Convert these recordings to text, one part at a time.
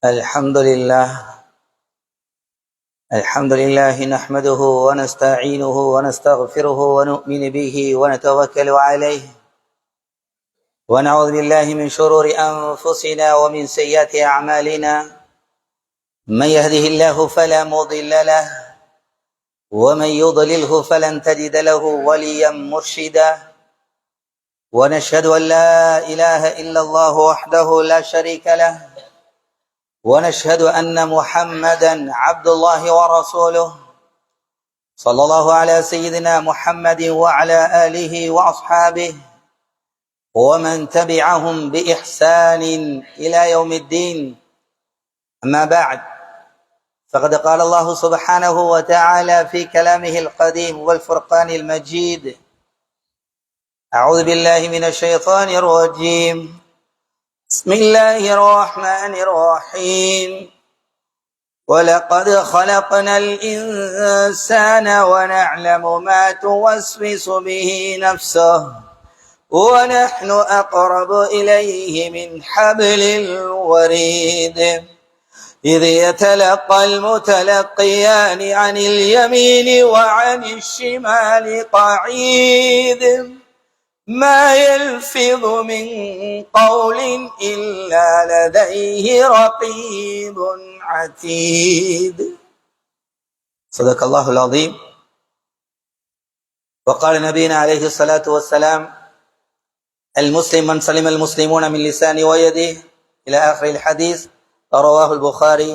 الحمد لله نحمده ونستعينه ونستغفره ونؤمن به ونتوكل عليه ونعوذ بالله من شرور أنفسنا ومن سيئات أعمالنا. من يهده الله فلا مضل له ومن يضلله فلن تجد له وليا مرشدا. ونشهد أن لا إله إلا الله وحده لا شريك له ونشهد أن محمدا عبد الله ورسوله صلى الله على سيدنا محمد وعلى آله وأصحابه ومن تبعهم بإحسان إلى يوم الدين. أما بعد، فقد قال الله سبحانه وتعالى في كلامه القديم والفرقان المجيد: أعوذ بالله من الشيطان الرجيم، بسم الله الرحمن الرحيم. ولقد خلقنا الإنسان ونعلم ما توسوس به نفسه ونحن أقرب إليه من حبل الوريد إذ يتلقى المتلقيان عن اليمين وعن الشمال قعيد ما يلفظ من قول إلا لديه رقيب عتيد. صدق الله العظيم. وقال نبينا عليه الصلاة والسلام: المسلم من سلم المسلمون من لسانه ويده إلى آخر الحديث، رواه البخاري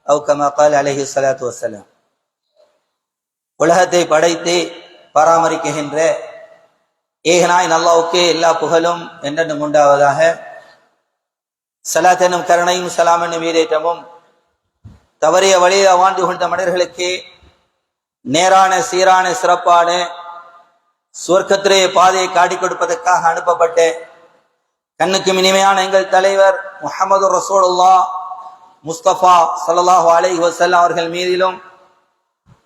أو كما قال عليه الصلاة والسلام. உலகத்தை படைத்து பராமரிக்கின்ற ஏகனாய் அல்லாஹ்வுக்கே எல்லா புகழும் என்றென்றும் உண்டாவதாக. ஸலாத் எனும் கருணையும் ஸலாம் என்னும் ஈடேற்றமும் தவறிய வழியில வாழ்ந்து கொண்ட மனிதர்களுக்கு நேரான சீரான சிறப்பான சுவர்க்கத்திலே பாதையை காட்டிக் கொடுப்பதற்காக அனுப்பப்பட்ட கண்ணுக்கு இனிமையான எங்கள் தலைவர் முஹம்மது ரசூலுல்லாஹ் முஸ்தபா ஸல்லல்லாஹு அலைஹி வஸல்லம் அவர்கள் மீதிலும்,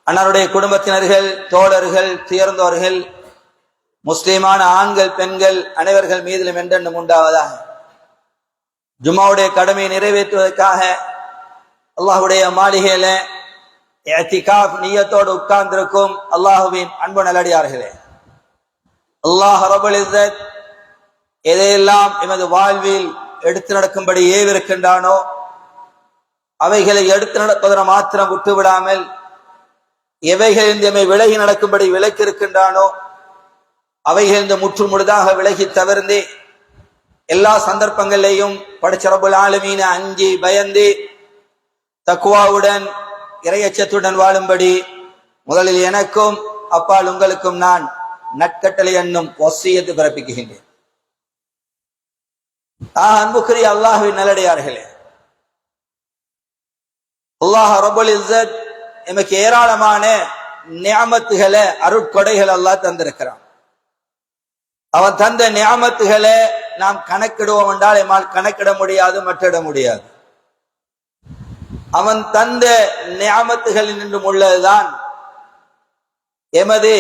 அன்னாருடைய குடும்பத்தினர்கள், தோழர்கள், துயர்ந்தவர்கள், முஸ்லிமான ஆண்கள், பெண்கள் அனைவர்கள் மீதிலும் என்றென்றும் உண்டாவதாக. ஜும்மாவுடைய கடமையை நிறைவேற்றுவதற்காக அல்லாஹ்வுடைய மாளிகையில இஅ்திகாஃப் நியத்தோடு உட்கார்ந்திருக்கும் அல்லாஹ்வின் அன்பு நல்லடியார்களே, அல்லாஹ் ரப்பல் இஸ்ஸத் எதையெல்லாம் எமது வாழ்வில் எடுத்து நடக்கும்படி ஏவிருக்கின்றானோ அவைகளை எடுத்து நடப்பதனை மாத்திரம் விட்டுவிடாமல், எவைகள் எம்மை விலகி நடக்கும்படி விலக்கி இருக்கின்றானோ அவைகள் முற்று முழுதாக விலகி தவிர்ந்து எல்லா சந்தர்ப்பங்களிலேயும் படைச்ச ரப்புல் ஆலமீன அஞ்சி பயந்து தக்வாவுடன் இறையச்சத்துடன் வாழும்படி முதலில் எனக்கும் அப்பால் உங்களுக்கும் நான் நற்கட்டளை என்னும் வசியத்து பிறப்பிக்கின்றேன். அன்புக்குரிய அல்லாஹ்வின் நல்லடியார்களே, அல்லாஹ் ரப்புல் இஸ்ஸத் எமக்கு ஏராளமான நிஅமத்துகளை, அருட்கொடைகள் அல்லாஹ் தந்திருக்கிறான். அவன் தந்த நிஅமத்துகளை நாம் கணக்கிடுவோம் என்றால் எம்மால் கணக்கிட முடியாது, மற்றிட முடியாது. அவன் தந்த நிஅமத்துகளில் நின்றும் உள்ளதுதான் எமது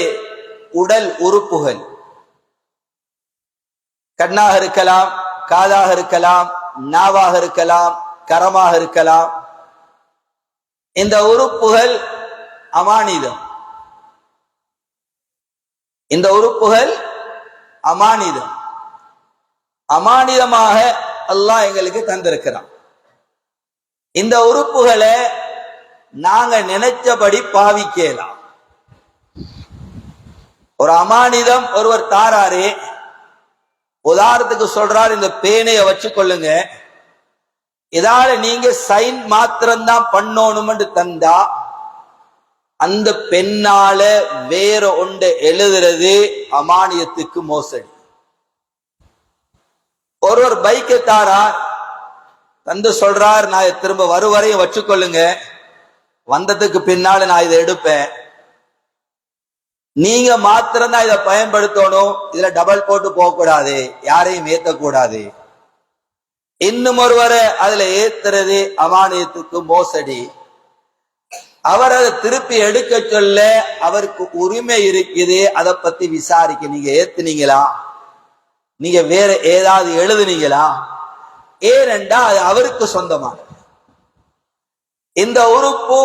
உடல் உறுப்புகள். கண்ணாக இருக்கலாம், காதாக இருக்கலாம், நாவாக இருக்கலாம், கரமாக இருக்கலாம். இந்த உறுப்புகள் அமானிதம். இந்த உறுப்புகள் அமானிதம். அமானிதமாக அல்லாஹ் எங்களுக்கு தந்திருக்கிறான். இந்த உறுப்புகளை நாங்க நினைச்சபடி பாவிக்கலாம். ஒரு அமானிதம் ஒருவர் தாராரே, உதாரணத்துக்கு சொல்றார், இந்த பேனைய வச்சு கொள்ளுங்க, இதால நீங்க சைன் மாத்திரம்தான் பண்ணணும்னு தந்தா அந்த பெண்ணால வேற ஒன்று எழுதுறது அமானியத்துக்கு மோசடி. ஒருவர் பைக்கை தாரார், தந்து சொல்றார், நான் திரும்ப வருவரையும் வச்சுக்கொள்ளுங்க, வந்ததுக்கு பின்னால நான் இதை எடுப்பேன், நீங்க மாத்திரம்தான் இதை பயன்படுத்தணும், இதுல டபுள் போட்டு போக கூடாது, யாரையும் ஏத்தக்கூடாது. இன்னும் ஒருவரை அதுல ஏத்துறது அமானியத்துக்கு மோசடி. அவர் அதை திருப்பி எடுக்க சொல்ல அவருக்கு உரிமை இருக்குது, அதை பத்தி விசாரிக்க. நீங்க ஏத்துனீங்களா, நீங்க வேற ஏதாவது எழுதுனீங்களா, ஏனென்றா அது அவருக்கு சொந்தமானது. இந்த உறுப்பு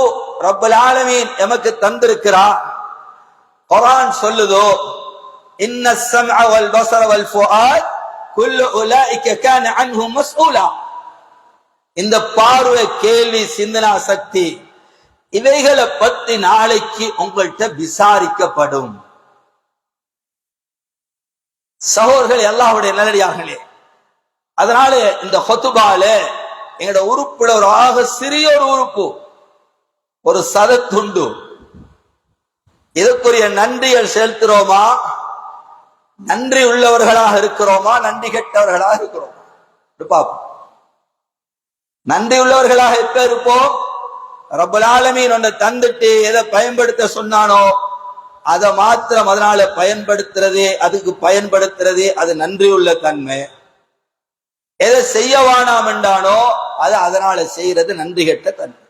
ரப்பல் ஆலமீன் எமக்கு தந்திருக்கிறார். குர்ஆன் சொல்லுதோ, இன்ன ஸம்அ வல் பஸர வல் ஃபுஆத் குல்லு உலாயிக கான அன்ஹு மஸ்ஊலா. இந்த பார்வை, கேள்வி, சிந்தனா சக்தி இவைகளை பத்தி நாளைக்கு உங்கள்கிட்ட விசாரிக்கப்படும். சகோதரர்களே, அல்லாஹ்வுடைய நல்லடியார்களே, அதனால இந்த ஹுத்பால எங்களோட உறுப்புல ஒரு ஆக சிறிய ஒரு உறுப்பு, ஒரு சதத்துண்டு. இதற்குரிய நன்றிகள் செலுத்துறோமா? நன்றி உள்ளவர்களாக இருக்கிறோமா? நன்றி கெட்டவர்களாக இருக்கிறோமா? பார்ப்போம். நன்றி உள்ளவர்களாக எப்ப இருப்போம்? ரப்பல் ஆலமீன் ஒன்றை தந்துட்டு எதை பயன்படுத்த சொன்னானோ அதை மாத்திரம் அதனால பயன்படுத்துறதே, அதுக்கு பயன்படுத்துறதே அது நன்றி உள்ள தன்மை. எதை செய்ய வேணாம் என்றானோ அதை அதனால செய்யறது நன்றி கெட்ட தன்மை.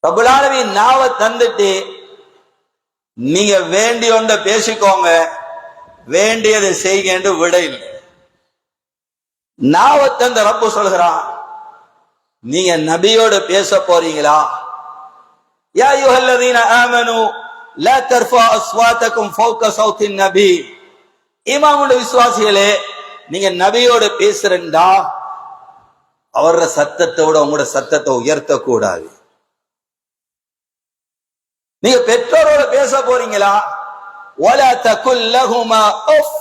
ரப்பல் ஆலமீன் நாவை தந்துட்டு நீங்க வேண்டிய ஒன்றை பேசிக்கோங்க, வேண்டியதை செய்யுங்க என்று விட இல்லை. நாவை தந்த ரப்பு சொல்கிறான், நீங்க நபியோட பேச போறீங்களா? யா அய்யுஹல்லதீன ஆமனூ லா தர்ஃபஉ அஸ்வாதகும் ஃபௌக ஸௌத்தின் நபி. ஈமானுள்ள விசுவாசிகளே, நீங்க நபியோட பேசுறேன்டா அவரோட சத்தத்தோட உங்களோட சத்தத்தை உயர்த்த கூடாது. நீங்க பெற்றோரோட பேச போறீங்களா? வலா தகுல் லஹுமா உஃப்.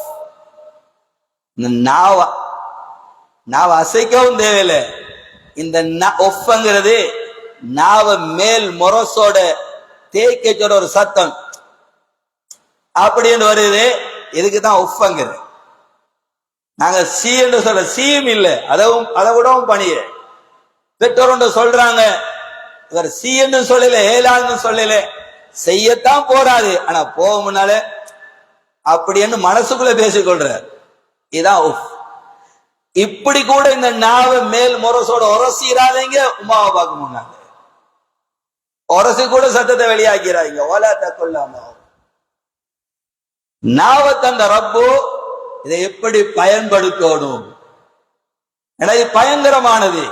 நாவ அசைக்கவும் தேவையில்லை. இந்த ஒஃப்ங்கிறது நாவ மேல் முரசோட தேய்க்கச்சோட ஒரு சத்தம் அப்படின்னு வருது. இதுக்குதான் ஒஃப்ங்கிறது. நாங்க சி என்று சொல்ல சீயும் இல்லை, அதை விடவும் பணிய பெற்றோர் சொல்றாங்க, இவர் சி என்று சொல்லல, ஏலான்னு சொல்லல, செய்யத்தான் போறாது, ஆனா போக முன்னால அப்படின்னு மனசுக்குள்ள பேசிக்கொள்றார். இதான் உஃப். இப்படி கூட இந்த நாவ மேல் முரசோட உரசிடாதீங்க. உமாவை பார்க்க முன்னாங்க உரசி கூட சத்தத்தை வெளியாக்கிறாங்க. ஓலா தக்கொள்ளாம நாவ தந்த ரப்பு இதை எப்படி பயன்படுத்தணும்? ஏன்னா இது பயங்கரமானது.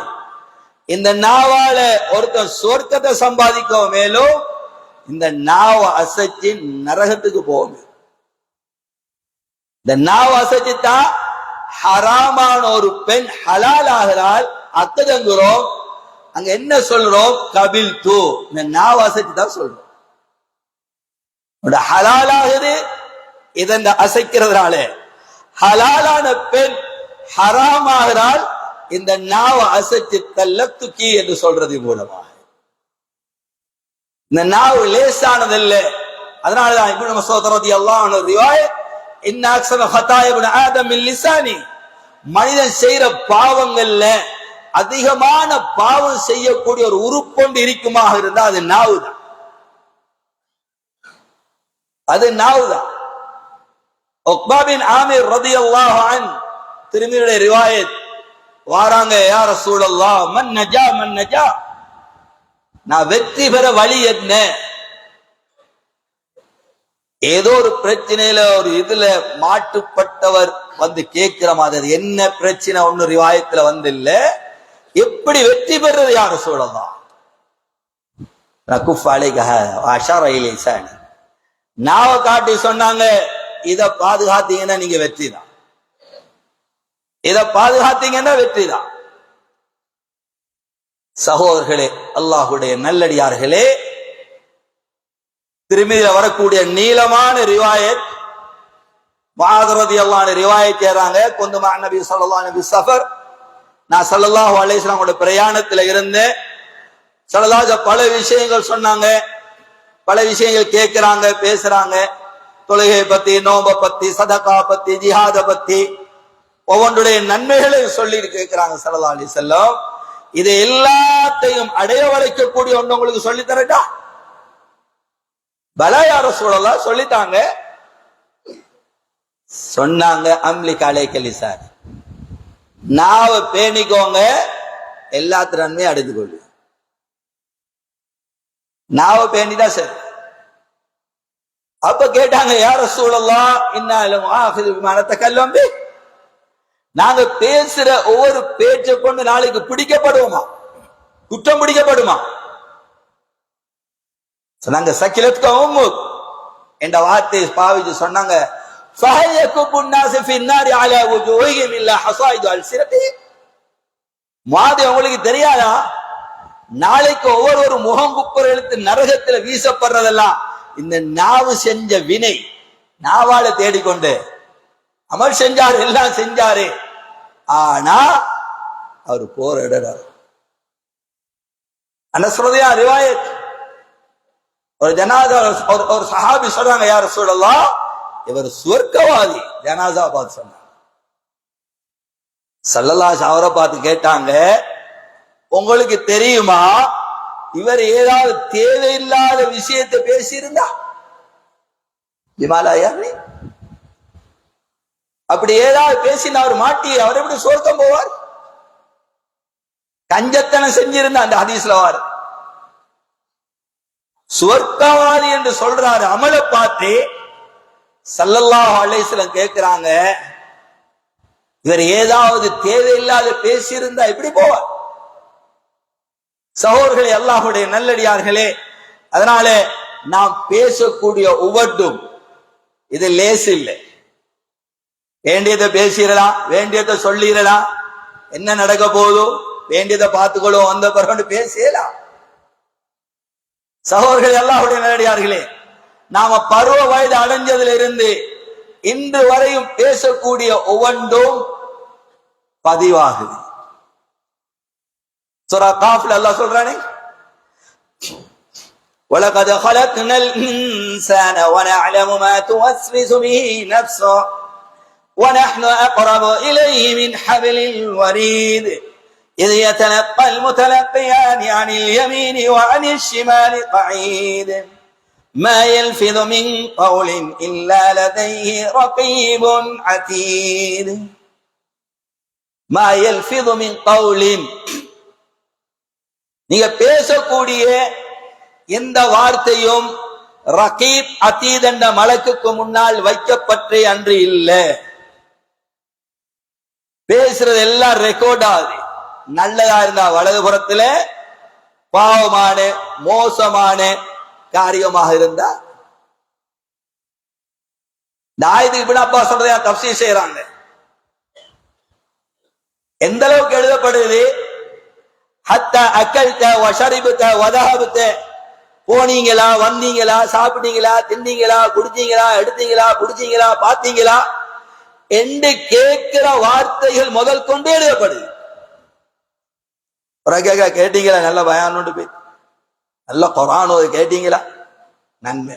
இந்த நாவால ஒருத்தன் சொர்க்கத்தை சம்பாதிக்க மேலும் இந்த நாவ அசைச்சு நரகத்துக்கு போகும். இந்த நாவ அசைச்சுதான் ஹராமான ஒரு பெண் ஹலால் ஆகிறாள் அத்ததங்குறோம். அங்க என்ன சொல்றோம்? கபில் தூ. இந்த நாவ அசைச்சு தான் சொல்றோம். ஹலால் ஆகுது இதன் அசைக்கிறதுனால. ஹலாலான பெண் ஹராம் ஆகிறாள் இந்த நாவ அசைச்சு தல்லத்துக்கி என்று சொல்றது மூலமாக. இந்த நாவு லேசானது இல்லை. அதனாலதான் இப்னு மஸ்ஊத் ரலியல்லாஹு அன்ஹு ரிவாயத், இன்ன அக்ஸர ஹதாய இப்னு ஆதம் மின் லிசானி. மனிதன் செய்யற பாவங்கள்ல அதிகமான பாவம் செய்யக்கூடிய ஒரு உறுப்பொண்டு இருக்குமாக இருந்தா அது நாவுதான். அது நாவுதான். உக்பா பின் ஆமிர் ரலியல்லாஹு அன்ஹு திருமிதியுடைய ரிவாயத் வாராங்க, யா ரசூலல்லாஹ் மன் நஜா மன் நஜா, நான் வெற்றி பெற வழி என்ன? ஏதோ ஒரு பிரச்சனையில ஒரு இதுல மாட்டுப்பட்டவர் வந்து கேட்கிற மாதிரி, என்ன பிரச்சனை ஒண்ணு ரிவாயத்துல வந்து இல்ல, எப்படி வெற்றி பெறது யார சொல்லலாம்? நாவ காட்டி சொன்னாங்க, இத பாதுகாத்தீங்கன்னா நீங்க வெற்றி தான், இத பாதுகாத்தீங்கன்னா வெற்றி தான். சகோதரர்களே, அல்லாஹுடைய நல்லடியார்களே, திருமதியில வரக்கூடிய நீளமான ரிவாயத், முஆத் ரலியல்லாஹு அன்ஹு ரிவாயத் செய்றாங்க, குந்து மஅ நபி ஸல்லல்லாஹு அலைஹி வஸல்லம் சஃபர், நான் ஸல்லல்லாஹு அலைஹி வஸல்லம் பிரயாணத்துல இருந்தேன். ஸல்லல்லாஹு பல விஷயங்கள் சொன்னாங்க, பல விஷயங்கள் கேட்கிறாங்க, பேசுறாங்க. தொழுகை பத்தி, நோம்ப பத்தி, சதகா பத்தி, ஜிஹாத பத்தி, ஒவ்வொன்றுடைய நன்மைகளை சொல்லி கேட்கிறாங்க ஸல்லல்லாஹு அலைஹி வஸல்லம். இது எல்லாத்தையும் அடைய வளைக்கக்கூடிய ஒன்று உங்களுக்கு சொல்லி தரட்டா? பலா யா ரசூலல்லாஹ் சொல்லித்தாங்க. சொன்னாங்க, அம்லிக அலைக லிசான், நாவ பேணிக்கோங்க, எல்லாத்து நன்மையும் அடைந்து கொள்ளு. நாவ பேணிதா சரி. அப்ப கேட்டாங்க, யா ரசூலல்லாஹ் இன்னா லமுஆஹிது பிமா நதகல்லம் பி, நாங்க பேசுற ஒவ்வொரு பேச்சை கொண்டு நாளைக்கு பிடிக்கப்படுவோமா, குற்றம் பிடிக்கப்படுமா? சொன்னாங்க சக்கிலத்துக்கும் என்ற வார்த்தையை பாவிச்சு சொன்னாங்க, உங்களுக்கு தெரியாதா நாளைக்கு ஒவ்வொரு முகம் குப்புற எழுத்து நரகத்துல வீசப்படுறதெல்லாம் இந்த நாவு செஞ்ச வினை. நாவால தேடிக்கொண்டு அமல் செஞ்சாரு, எல்லாம் செஞ்சாரு, ஆனா அவர் போற இடம் என்ன சொல்றதையா ரிவாயத். ஒரு ஜனாதா ஒரு சஹாபி சொல்றாங்க, யார் ரசூலல்லாஹ் இவர் சுவர்க்கவாதி. ஜனாதா பார்த்து சொன்னாங்க. ஸல்லல்லாஹு அவரை பார்த்து கேட்டாங்க, உங்களுக்கு தெரியுமா இவர் ஏதாவது தேவையில்லாத விஷயத்தை பேசியிருந்தா? அப்படி ஏதாவது பேசினா அவர் மாட்டி அவர் எப்படி சொர்க்கம் போவார்? கஞ்சத்தனம் செஞ்சிருந்த அந்த ஹதீஸ்ல வார் சுவர்க்கவாதி என்று சொல்றாரு. அமலை பார்த்து ஸல்லல்லாஹு அலைஹி வஸல்லம் கேட்கிறாங்க, இவர் ஏதாவது தேவையில்லாத பேசியிருந்தா எப்படி போவார்? சகோதரர்களே, அல்லாஹ்வுடைய நல்லடியார்களே, அதனால நாம் பேசக்கூடிய ஒவ்வொன்றும் இது லேசு இல்லை. வேண்டியதை பேசிடலாம், வேண்டியதை சொல்லிடலாம், என்ன நடக்க போதோ வேண்டியதை பார்த்துக்கொள்ளும், வந்த பிறகு பேசலாம். சகோதரர்களே, அல்லாஹ்வுடைய நல்லடியார்களே, நாம பருவ வயது அடைஞ்சதுல இருந்து இன்று வரையும் பேசக்கூடிய ஒவ்வொன்றும் பதிவாகுது. சூரா காஃப்ல அல்லாஹ் சொல்றானே, وَلَقَدْ خَلَقْنَا الْإِنسَانَ وَنَعْلَمُ مَا تُوَسْوِسُ بِهِ نَفْسُهُ وَنَحْنُ أَقْرَبُ إِلَيْهِ مِنْ حَبْلِ الْوَرِيدِ إِذْ يَتَلَقَّى الْمُتَلَقِّيَانِ عَنِ الْيَمِينِ وَعَنِ الشِّمَالِ قَعِيدٌ مَا يَلْفِظُ مِنْ قَوْلٍ إِلَّا لَدَيْهِ رَقِيبٌ عَتِيدٌ مَا يَلْفِظُ مِنْ قَوْلٍ. நீங்க பேசக்கூடிய எந்த வார்த்தையும் ரகீப் அதீத் என்ற மலக்குக்கு முன்னால் வைக்கப்பட்டே அன்று இல்லை. பேசுறது எல்லாம் ரெக்கார்ட் ஆகுது. நல்லதா இருந்தா வலதுபுறத்துல, பாவமான மோசமான காரியமாக இருந்தா. இந்த ஆயத்துக்கு இப்னு அப்பாஸ் சொல்றதை தஃப்சீர் செய்யறாங்க. எந்த அளவுக்கு எழுதப்படுது, ஹத்தா அக்கல்த வஷரிபுத வதஹபுத, போனீங்களா, வந்தீங்களா, சாப்பிட்டீங்களா, தின்னீங்களா, குடிச்சீங்களா, எடுத்தீங்களா, குடிச்சீங்களா, பாத்தீங்களா என்று கேட்கிற வார்த்தைகள் முதல் கொண்டு எழுதப்படுது. கேட்டீங்களா, நல்ல பயான் போய் நல்ல குர்ஆன் கேட்டீங்களா, நன்மை.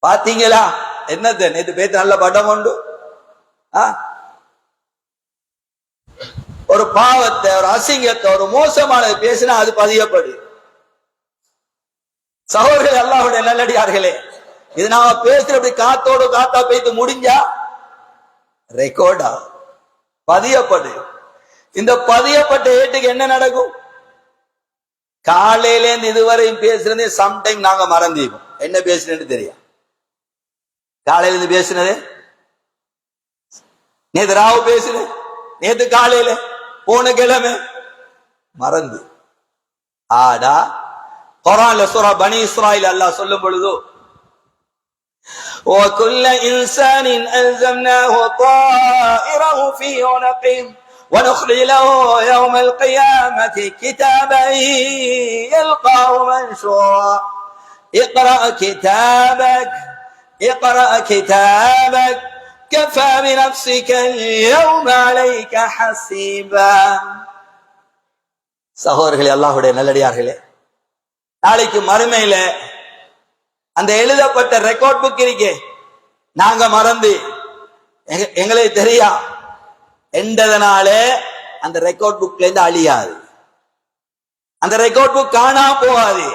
பாத்தீங்களா, என்னது நேற்று பேத்து நல்ல படம் உண்டு. ஒரு பாவத்தை, ஒரு அசிங்கத்தை, ஒரு மோசமானதை பேசினா அது பதியப்படு. சகோதரர்களே, அல்லாஹ்வுடைய நல்லடியார்களே, இது நாம பேசுற அப்படி காத்தோடு காத்தா பேத்து முடிஞ்சா ரெக்கார்டா பதியப்படு. இந்த பதியப்பட்ட ஏட்டுக்கு என்ன நடக்கும்? காலையில இருந்து இதுவரையும் பேசுறது சம்டைம் நாங்க மறந்துவோம். என்ன பேசுறேன்னு தெரியும். காலையில இருந்து பேசுனது, நேத்து ராவு பேசுனேன், நேத்து காலையில, போன கிழமை மறந்து. ஆடா குர்ஆன்ல சூரா பனி இஸ்ராயில் அல்லாஹ் சொல்லும் பொழுது, وَكُلَّ إِنسَانٍ أَلْزَمْنَاهُ طَائِرَهُ فِي عُنُقِهِ وَنُخْرِجُ لَهُ يَوْمَ الْقِيَامَةِ كِتَابًا يَلْقَاهُ مَنشُورًا اقْرَأْ كِتَابَكَ كَفَى بِنَفْسِكَ الْيَوْمَ عَلَيْكَ حَسِيبًا. சகோதரர்களே, அல்லாஹ்வுடைய நல்லடியார்களே, நாளைக்கு மறுமையில அந்த எழுதப்பட்ட ரெக்கார்ட் புக் இருக்கே, நாங்க மறந்து எங்களுக்கு தெரியா என்றதனால அந்த ரெக்கார்ட் புக்ல இருந்து அழியாது. அந்த ரெக்கார்ட் புக் காணாம போகாது.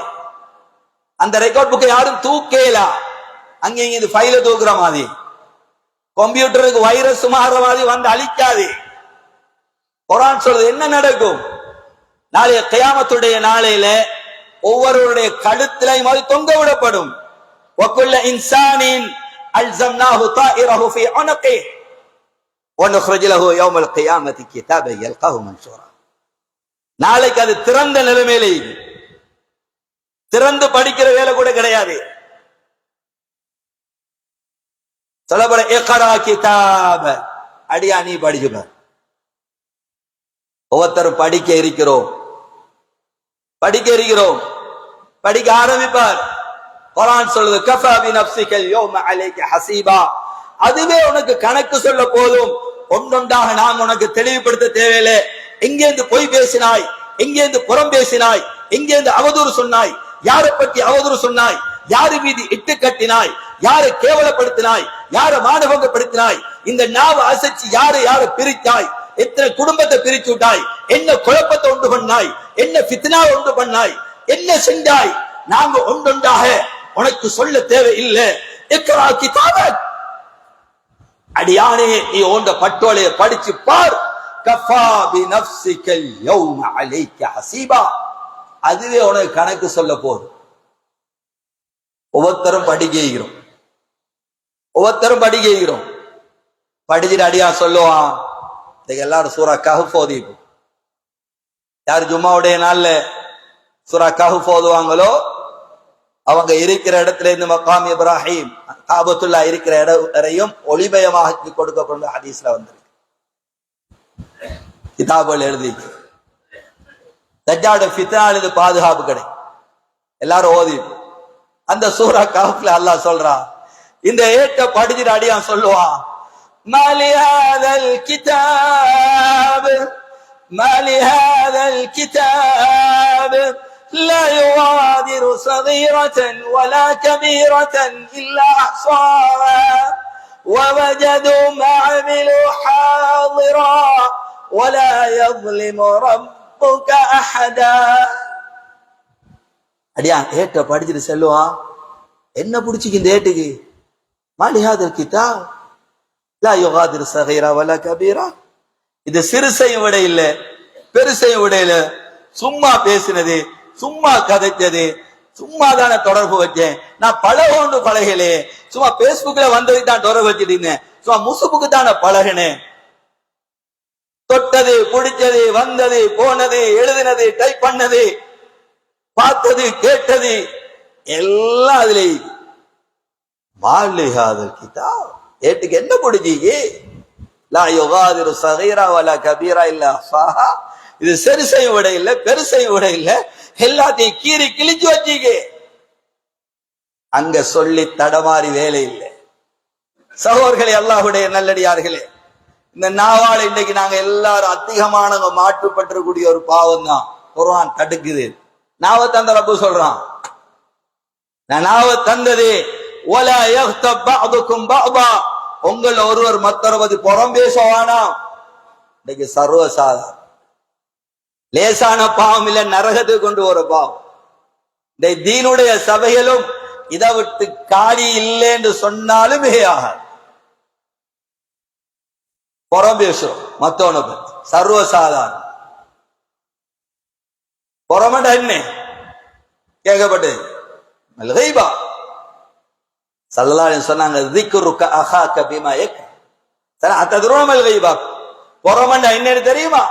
அந்த ரெக்கார்ட் புக்கை யாரும் தூக்கலாம். அங்க இது ஃபைல தூக்குற மாதிரி, கம்ப்யூட்டருக்கு வைரஸ் மாற மாதிரி வந்து அழிக்காது. குர்ஆன் சொல்றது என்ன நடக்கும்? நாளைய கியாமத்துடைய நாளையில ஒவ்வொருவருடைய கழுத்திலையும் அது தொங்க விடப்படும். وَكُلَّ إِنسَانٍ أَلْزَمْنَاهُ طَائِرَهُ فِي عُنُقِهِ. وَنُخْرِجُ لَهُ يَوْمَ الْقِيَامَةِ كِتَابًا يَلْقَاهُ مَنْشُورًا. நாளைக்கு அது திறந்த நிலைமையிலே, திறந்து படிக்கிற வேலை கூட கிடையாது. சொல்லப்பட இக்ரா கிதாப, அடியா நீ படிச்சுக்க. ஒவ்வொருத்தரும் படிக்க இருக்கிறோம், படிக்க ஆரம்பிப்பார். குர்ஆன் சொல்லுது கஃபா பி நஃப்ஸிகல் யௌம அலைக ஹஸீபா, அதுவே உனக்கு கணக்கு சொல்ல போதும். ஒன்றொன்றாக நாம் உனக்கு தெளிவுபடுத்த தேவையில்லை. எங்கேருந்து பொய் பேசினாய், எங்கேருந்து புறம் பேசினாய், எங்கேருந்து அவதூறு சொன்னாய், யாரை பற்றி அவதூறு சொன்னாய், யாரு மீது இட்டு கட்டினாய், யாரை கேவலப்படுத்தினாய், யாரை மானபங்கப்படுத்தினாய், இந்த நாவ அசைச்சு யாரை பிரித்தாய், எத்தனை குடும்பத்தை பிரிச்சு விட்டாய், என்ன குழப்பத்தை உண்டு பண்ணாய், என்ன ஃபித்னாவை உண்டு பண்ணாய், என்ன செஞ்சாய். நாங்க ஒன்றொன்றாக உனக்கு சொல்ல தேவை இல்லை. இக்ரா கிதாபக், அடியானே நீ உண்ட பட்டோலையை படிச்சு பார். கஃபா பி நஃப்ஸிகல் யௌம அலைக ஹஸீபா, அதுவே உனக்கு கணக்கு சொல்ல போதும். ஒவ்வொருத்தரும் படிக்கிறோம், படிச்சுட்டு அடியா சொல்லுவான். எல்லாரும் சூரா கஹ்ஃப் ஓதிப்போம். யார் ஜும்மாவுடைய நாள்ல சூரா கஹ்ஃப் ஓதுவாங்களோ அவங்க இருக்கிற இடத்துல இருந்து மக்காம் இப்ராஹிம் காபத்துல்லா இருக்கிற இடம் வரையும் ஒளிமயமாக கொடுக்கப்படும் ஹதீஸ்ல வந்திருக்கு. கிதாபுகள் எழுதி தஜ்ஜாலுடைய ஃபித்னாலிருந்து பாதுகாப்பு கிடைக்கும். எல்லாரும் ஓதி அந்த சூரா கஹ்ஃப்ல அல்லாஹ் சொல்றான். இந்த ஏட்ட படிச்சுட்டு அடியான் சொல்லுவான், மாலி ஹாதல் கிதாப், மாலி ஹாதல் கிதாப் لا يغادر صغيرة ولا كبيرة إلا أحصاها ووجدوا ما عملوا حاضرا ولا يظلم ربك أحدا. அடியா ஏட்ட படிச்சுட்டு செல்லுவான். என்ன பிடிச்சிக்கு இந்த ஏட்டுக்கு? மாலி ஹாதல் கிதாப் லா யுகாதிரு ஸகீரா வலா கபீரா, இது சிறுசையும் விட இல்ல பெருசையும் விட இல்ல. சும்மா பேசினது, சும்மா கதைச்சது, சும்மா தானே தொடர்பு வச்சேன். நான் பழகொண்டு பழகலே, சும்மா பேஸ்புக்ல வந்தது தான் தொடர்பு வச்சுட்டு இருந்தேன், சும்மா முசுப்புக்கு தானே பழகினேன். தொட்டது, பிடிச்சது, வந்தது, போனது, எழுதினது, டைப் பண்ணது, பார்த்தது, கேட்டது எல்லாம் அதுல. மாலிஹாதல் கிதாப், ஏட்டுக்கு என்ன பிடிச்சிக்கு? லா யுகாதிரு ஸகீரா வலா கபீரா இல்லா அஹ்ஸாஹா, இது சிறுசையும் விட இல்ல பெருசையும் விட இல்ல, எல்லாத்தையும் கீறி கிழிச்சு வச்சிக்க. அங்க சொல்லி தடமாறி வேலை இல்லை. சகோதரர்களே, அல்லாஹ்வுடைய நல்லடியார்களே, இந்த நாவால இன்னைக்கு நாங்க எல்லாரும் அதிகமானவங்க மாட்டுப்பற்றக்கூடிய ஒரு பாவம் தான் குர்ஆன் தடுக்குது. நாவ தந்த ரப்பு சொல்றான், நான் நாவ தந்தது வலா யக்தப் பஅதுக்கும் பஅதா, உங்கள் ஒருவர் மற்றொரு பத்தி புறம் பேசுவானா. இன்னைக்கு சர்வசாதாரண லேசான பாவம் இல்ல, நரகத்துக்கு கொண்டு வர பாவம். இந்த தீனுடைய சபையிலும் இதை விட்டு காலி இல்லை என்று சொன்னாலும் மிகையாகாது. புறம் பேசுறோம் மத்தவனை பத்தி, சர்வசாதாரணம். புறமண்ட என்ன கேட்கப்பட்டது? கைபா. ஸல்லல்லாஹு அலைஹி வஸல்லம் சொன்னாங்க, ذிக்ருக அஹாக பிமா யக். சரி, அத்ததுரோமல் கைபா, புறமண்ட என்னன்னு தெரியுமா?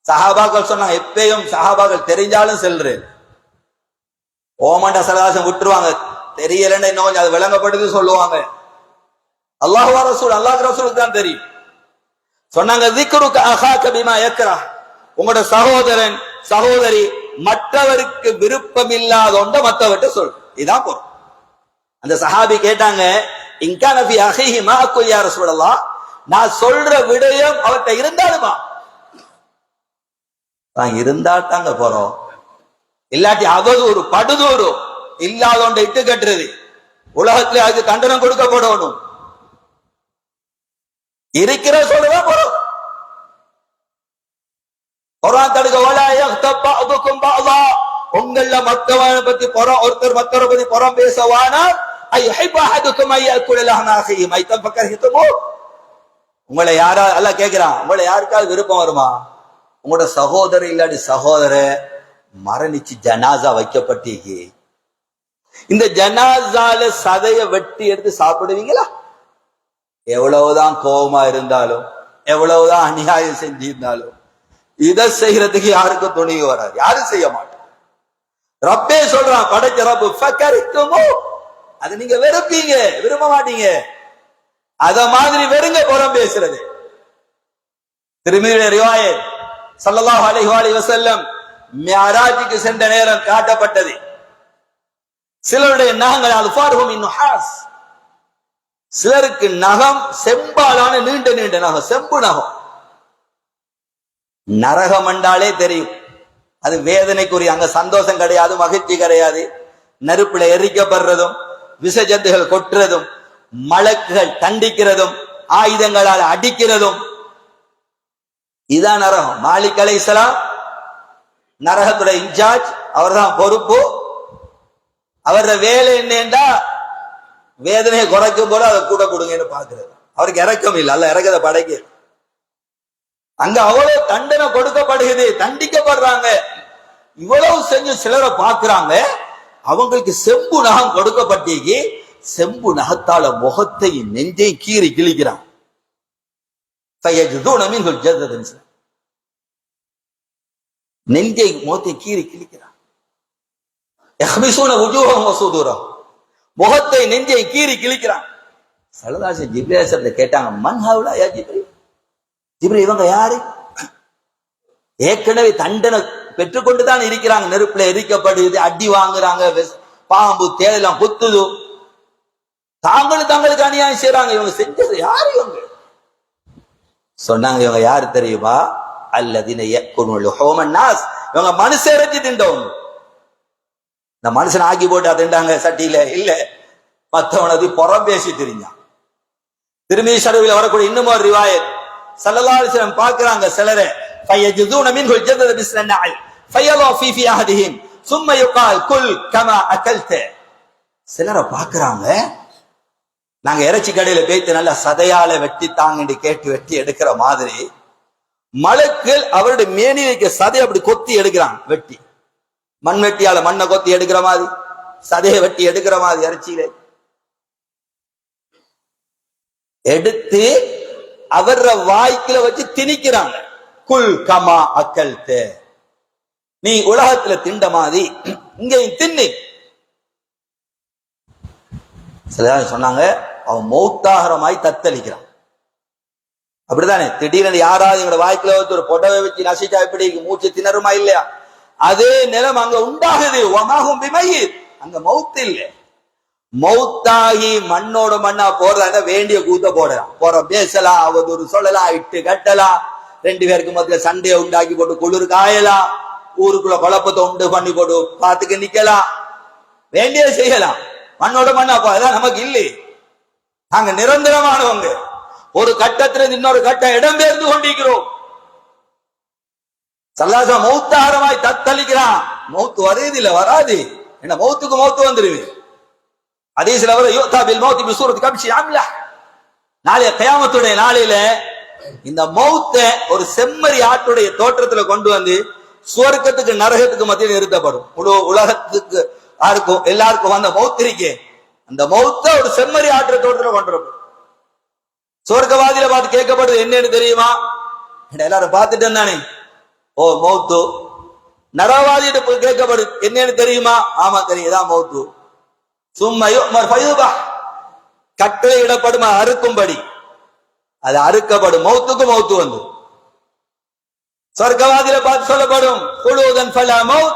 சஹாபாக்கள் சொன்னாங்க, எப்பயும் சஹாபாக்கள் தெரிஞ்சாலும் செல்று ஓமண்ட சலகாசம் விட்டுருவாங்க, தெரியலன்னு இன்னும் கொஞ்சம் அது விளங்கப்படுது சொல்லுவாங்க. அல்லாஹ் ரசூல், அல்லாஹ் ரசூலுக்கு தான் தெரியும். சொன்னாங்க, ذிக்ருக அஹாக பிமா யக்ரா, உங்களோட சகோதரன் சகோதரி மற்றவருக்கு விருப்பம் இல்லாத ஒன்றை மற்றவர்கிட்ட சொல். இதான் பொருள். அந்த சஹாபி கேட்டாங்க, இன்கான ஃபீ அஹீஹி மா அக்குல் யா ரசூலல்லாஹ், நான் சொல்ற விடயம் அவர்கிட்ட இருந்தாலுமா? இருந்தா தாங்க போறோம், இல்லாட்டி அவதூறு படுதூறு இல்லாத ஒன்றை இட்டு கட்டுறது, உலகத்துல அதுக்கு தண்டனம் கொடுக்கப்படணும். இருக்கிற சொல்லதான் போறோம். குர்ஆன் தடுக்க, வலா யக்தப் பஅதுக்கும் பஅதா, உங்கள மத்தவனை பத்தி புறம், ஒருத்தர் மத்தவரை பத்தி புறம் பேசவானா. ஐயுஹிப்பு அஹதுக்கும் ஐயக்குல லஹ்ம அஹீஹி மைத்தன் ஃபக்கரிஹ்துமூ, உங்களை யாரா அல்லாஹ் கேக்குறான், உங்களை யாருக்காவது விருப்பம் வருமா? உங்களோட சகோதரர் இல்லாட்டி சகோதர மரணிச்சு ஜனாசா வைக்கப்பட்டீங்க, இந்த ஜனாசால சதைய வெட்டி எடுத்து சாப்பிடுவீங்களா? எவ்வளவுதான் கோபமா இருந்தாலும், எவ்வளவுதான் அநியாயம் செஞ்சிருந்தாலும், இதை செய்யறதுக்கு யாருக்கும் துணிவு வராது, யாரும் செய்ய மாட்டோம். ரப்பே சொல்றான், படைச்ச ரப்பு ஃபக்கரித்துமு, அது நீங்க வெறுப்பீங்க, விரும்ப மாட்டீங்க. அத மாதிரி வெறுங்க புறம் பேசுறது. திருமீயுடைய ரிவாயத், ஸல்லல்லாஹு அலைஹி வஸல்லம் மிஅராஜுக்கு சென்ற நேரம் காட்டப்பட்டது. சிலருடைய நகங்கள் அல்ஃபாருஹும் மின் நுஹாஸ், சிலருக்கு நகம் செம்பாலான நீண்ட நீண்ட நகம், செம்பு நகம். நரகம் என்றாலே தெரியும், அது வேதனைக்குரிய, அங்க சந்தோஷம் கிடையாது, மகிழ்ச்சி கிடையாது. நெருப்புல எரிக்கப்படுறதும், விஷ ஜந்துகள் கொட்டுறதும், மலக்குகள் தண்டிக்கிறதும், ஆயுதங்களால் அடிக்கிறதும், இதான் நரகம். மாலிக் அலைஹிஸ்ஸலாம் நரகத்துடைய இன்சார்ஜ், அவர்தான் பொறுப்பு. அவரோட வேலை என்னண்டா வேதனையை குறைக்கும் போல அதை கூட கொடுங்கன்னு பாக்குறது. அவருக்கு இறக்கம் இல்லை, அல்ல இறக்கத படைக்க. அங்க அவ்வளவு தண்டனை கொடுக்கப்படுகிறது, தண்டிக்கப்படுறாங்க. இவ்வளவு செஞ்சு சிலரை பாக்குறாங்க, அவங்களுக்கு செம்பு நகம் கொடுக்கப்பட்டீங்க, செம்பு நகத்தால முகத்தையும் நெஞ்சையும் கீறி கிழிக்கிறான். நெஞ்சை முகத்தை கீறி கிழிக்கிறான். முகத்தை நெஞ்சை கீறி கிழிக்கிறான். சல்லல்லாஹு ஜிப்ரீல் கேட்டாங்க, மன் ஹவுலா யா ஜிப்ரீல், ஜிப்ரீல் இவங்க யாரு? ஏற்கனவே தண்டனை பெற்றுக்கொண்டுதான் இருக்கிறாங்க, நெருப்புல எரிக்கப்படுது, அடி வாங்குறாங்க, பாம்பு தேடலாம் குத்துது, தாங்களுக்கு அநியாயம் செய்யறாங்க. இவங்க செஞ்சது யாரு? இவங்க சொன்னாங்க, இவங்க யாரு தெரியுமா? அல்லதீன யக்குலுன லுஹூமன் நாஸ், இவங்க மனுஷ இறைச்சி திண்டவங்க. இந்த மனுஷன் ஆக்கி போட்டு திண்டாங்க சட்டியில இல்ல, மத்தவனது புறம் பேசி தெரிஞ்சான். திருமீ ஷரீஃபில் வரக்கூடிய இன்னும் ஒரு ரிவாயத், ஸல்லல்லாஹு அலைஹி வஸல்லம் பார்க்கறாங்க சிலரை, ஃபயஜுதுன மின்ஹு ஜதத பிஸ்லன்னாய் ஃபயலா ஃபீ ஃபியாஹிஹிம் ثم يقال كل كما اكلت. சிலரை பார்க்கறாங்க, நாங்க இறைச்சி கடையில போய்த்து நல்ல சதையால வெட்டி தாங்கன்னு கேட்டு வெட்டி எடுக்கிற மாதிரி, மலக்குகள் அவருடைய மேனிலைக்கு சதையை அப்படி கொத்தி எடுக்கிறாங்க. வெட்டி மண் வெட்டியால மண்ணை கொத்தி எடுக்கிற மாதிரி, சதையை வெட்டி எடுக்கிற மாதிரி இறைச்சியில எடுத்து அவர வாய்க்குல வச்சு திணிக்கிறாங்க. குல் கமா அக்கல்த, நீ உலகத்துல திண்ட மாதிரி இங்கேயும் தின்னி. சில சொன்னாங்க, அவன் மௌத்தாகரமாய் தத்தளிக்கிறான். அப்படித்தானே, திடீர்னு யாராவது எங்களோட வாய்க்குல வச்சு ஒரு புடவை வச்சு நசிச்சா எப்படி மூச்சு திணறுமா இல்லையா? அதே நிலம் அங்க உண்டாகுது. வமாஹும் பிமையித், அங்க மௌத் இல்ல. மௌத்தாகி மண்ணோட மண்ணா போறதா வேண்டிய கூத்த போடலாம், போற பேசலாம், அவதூறு சொல்லலாம், இட்டு கட்டலாம், ரெண்டு பேருக்கு மத்திய சண்டையை உண்டாக்கி போட்டு குளிர் காயலாம், ஊருக்குள்ள குழப்பத்தை உண்டு பண்ணி போட்டு பாத்துக்க நிக்கலாம், வேண்டிய செய்யலாம். மண்ணோட மண்ணா போதான் நமக்கு இல்லை. நாங்க நிரந்தரமானவங்க, ஒரு கட்டத்துல இன்னொரு கட்டம் இடம்பெயர்ந்து கொண்டிருக்கிறோம். சல்லாச மௌத்தாரமாய் தத்தளிக்கிறான். மௌத்து வருது இல்ல, வராது என்ன, மௌத்துக்கு மௌத்து வந்துருது. ஹதீஸ்ல வர யுத்தா பில் மௌத் பி சூரத்தி கப்ஷி அம்லா, நாளைய கியாமத்துடைய நாளையில இந்த மௌத்த ஒரு செம்மறி ஆட்டுடைய தோற்றத்துல கொண்டு வந்து சுவர்க்கத்துக்கு நரகத்துக்கு மத்தியில் நிறுத்தப்படும். முழு உலகத்துக்கு யாருக்கும் எல்லாருக்கும் வந்த மௌத் இருக்கே, அந்த மௌத்த ஒரு செம்மறி ஆட்டுற தோற்றத்துல கொண்டு வரப்படும். சொர்க்கவாதியில பார்த்து கேட்கப்படுது, என்னன்னு தெரியுமா? எல்லாரும் பார்த்துட்டு இருந்தானே, ஓ மௌத்து. நரவாதியிட்ட கேட்கப்படுது, என்னன்னு தெரியுமா? ஆமா தெரியும், இதான் மௌத்து. சும்மா கட்டளை இடப்படுமா, அறுக்கும்படி அது அறுக்கப்படும். மௌத்துக்கு மௌத்து வந்து சொர்க்கவாதியில பார்த்து சொல்லப்படும், குழுதன் ஃபலா மௌத்,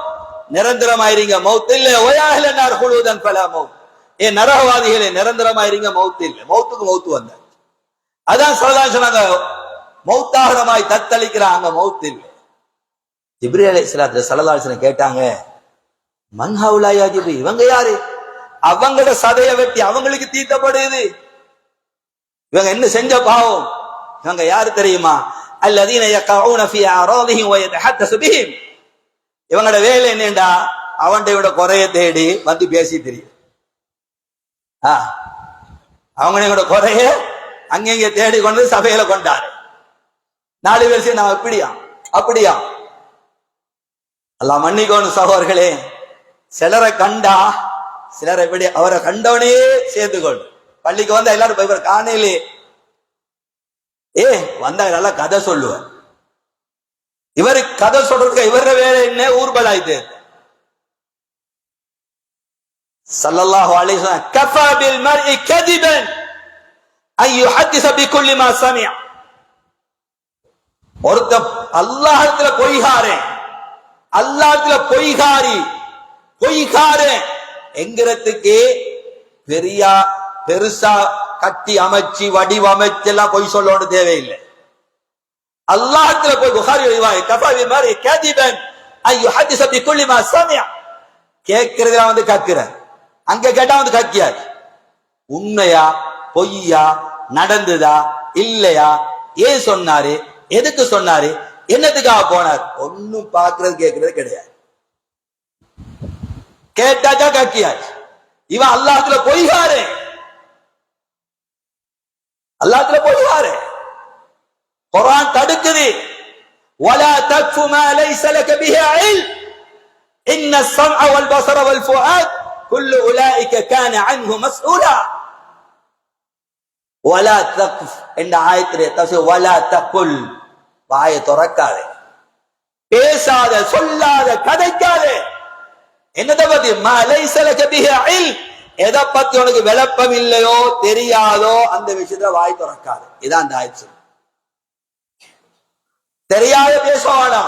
நிரந்தரமாயிருங்க, மௌத் இல்ல. ஒயாஹ்லனார் குழுதன் ஃபலா மௌத், ஏ நரகவாதிகளே நிரந்தரமாயிருங்க, மௌத் இல்ல. மௌத்துக்கு மௌத்து வந்த, அதான் சொல்லலாம் சொன்னாங்க, மௌத்தாகரமாய் தத்தளிக்கிறாங்க, மௌத் இல்லை. ஜிப்ரீல் அலைஹிஸ்ஸலாத்து ஸல்லல்லாஹு அலைஹி வஸல்லம் கேட்டாங்க, மன் ஹவுலா யா ஜிப்ரீல், இவங்க யாரு? அவங்களோட சதையை வெட்டி அவங்களுக்கு தீட்டப்படுது. இவங்க என்ன செஞ்ச பாவம்? இவங்க யாரு தெரியுமா? அல்லதீன யகஊன ஃபீ அராதிஹிம் வ யதஹத்தஸு பிஹிம், இவங்களோட வேலை என்னண்டா, அவன்ட குறைய தேடி வந்து பேசி தெரியும். அவங்களோட குறைய அங்கங்க தேடி கொண்டு சபையில கொண்டாரு. 4 பேர் சேர்ந்து நான் இப்படியா அப்படியா. அல்லாஹ் மன்னிக்கணும் சகோதரர்களே, சிலரை கண்டா சிலரை எப்படி அவரை கண்டவனே சேர்த்து கொண்டு பள்ளிக்கு வந்தா எல்லாரும் இவர் காணையிலே வந்தா நல்லா கதை சொல்லுவார். இவரு கதை சொல்றதுக்கு இவர வேற என்ன ஊர்பலாயிட்டு. ஸல்லல்லாஹு அலைஹி வஸல்லம் கஃபா பில் மர்இ கதிபன் அன் யுஹத்திஸ பிகுல்லி மா சமிஅ. ஒருத்த அல்லாஹ்விடத்துல பொய்காரன், அல்லாஹ்விடத்துல பொய்காரன் என்கிறதுக்கு பெருசா கட்டி அமைச்சு வடிவமைச்சு எல்லாம் பொய் சொல்லணும் தேவையில்லை. அல்லாஹ்விடத்துல போய் புகாரி ரிவாயத் கஃபா பில் மர்இ கதிபன் அன் யுஹத்திஸ பிகுல்லி மா சமிஅ. கேட்கிறதுல வந்து கக்குற, அங்க கேட்டா வந்து கக்கியார். உண்மையா பொய்யா, நடந்ததா இல்லையா, ஏன் சொன்னாரு, எதுக்கு சொன்னாரு, என்னத்துக்காக போனார், ஒன்னும் பாக்குறது கேட்கறது கிடையாது. கேட்டாச்சா கக்கியார். இவன் அல்லாஹ்விடத்துல பொய்காரே, அல்லாஹ்விடத்துல பொய்காரே. குர்ஆன் தடுக்குது, வலா தக்ஃபு மா லைஸ லக பிஹி இல்ம் இன்ன ஸம்அ வல் பஸர வல் ஃபுஆத் குல்லு உலாயிக கான அன்ஹு மஸ்ஊலா. வலா தக்ஃப் என்ற ஆயத்திலே தஃசீர் வலா தகுல், வாயை திறக்காதே, பேசாத, சொல்லாத, கதைக்காதே. என்னதை பத்தி, மா லைஸ லக பிஹி இல்ம், எதை பத்தி உனக்கு விளப்பம் இல்லையோ தெரியாதோ அந்த விஷயத்துல வாய் திறக்காது. இதான் அந்த ஆயத்து. தெரியாத பேசுவானா,